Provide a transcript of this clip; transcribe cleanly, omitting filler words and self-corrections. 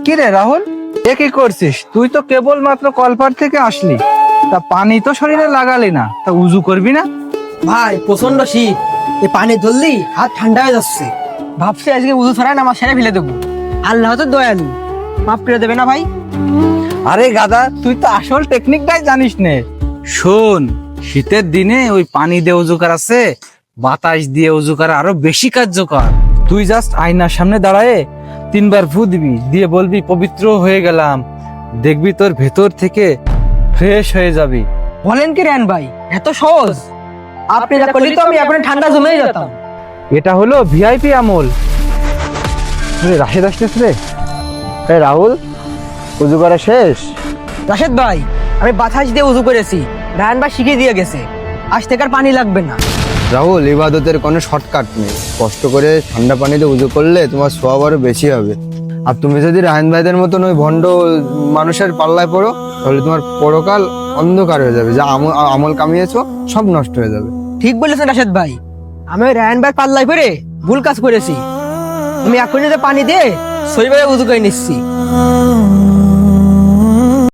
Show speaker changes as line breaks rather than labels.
কি রে রাহুল, এ কি করছিস? তুই তো কেবল মাত্র কলপার থেকে আসলি, তা পানি তো শরীরে লাগালি না, তা উজু করবি না?
ভাই প্রচন্ড শীত, এই পানি ধরলেই হাত ঠান্ডা হয়ে যাচ্ছে। ভাবছি আজকে উজু ছাড়া নামাজ সেরে ফেলে দেবো। আল্লাহ তো দয়ালু, মাফ করে দেবে না ভাই?
আরে গাদা, তুই তো আসল টেকনিকটাই জানিস নে। শোন, শীতের দিনে ওই পানি দিয়ে উজু করা আছে, বাতাস দিয়ে উজু করা আরো বেশি কার্যকর। তুই জাস্ট আয়নার সামনে দাঁড়ায়ে 3 বার ফু দিবি, দিয়ে বলবি পবিত্র হয়ে গেলাম, দেখবি তোর ভেতর থেকে ফ্রেশ হয়ে যাবি।
বলেন কি রেন ভাই, এত সহজ? আপনি যা করলি তো আমি এখন ঠান্ডা জমেই যেতাম।
এটা হলো ভিআইপি আমল। রাশেদ আসতেছে রে। রাহুল, উজু করা শেষ?
রাশেদ ভাই, আমি বাতাস দিয়ে উজু করেছি, রায়ন ভাই শিখিয়ে দিয়ে গেছে, আজ থেকে আর পানি লাগবে না।
রাহুল, ইবাদতের কোনো শর্টকাট নেই। কষ্ট করে ঠান্ডা পানিতে উজু করলে তোমার সওয়াব আরো বেশি হবে। আর তুমি যদি রাহান ভাইদের মতন ওই ভণ্ড মানুষের পাল্লায় পড়ো, তাহলে তোমার পরকাল অন্ধকার হয়ে যাবে। যা আমল কামিয়েছো সব নষ্ট হয়ে যাবে।
ঠিক বলেছেন রাশেদ ভাই, আমি ওই রায়ন ভাই পাল্লাই করে ভুল কাজ করেছি। আমি এখনই পানি দিয়ে শরীরে উজু করে নিচ্ছি।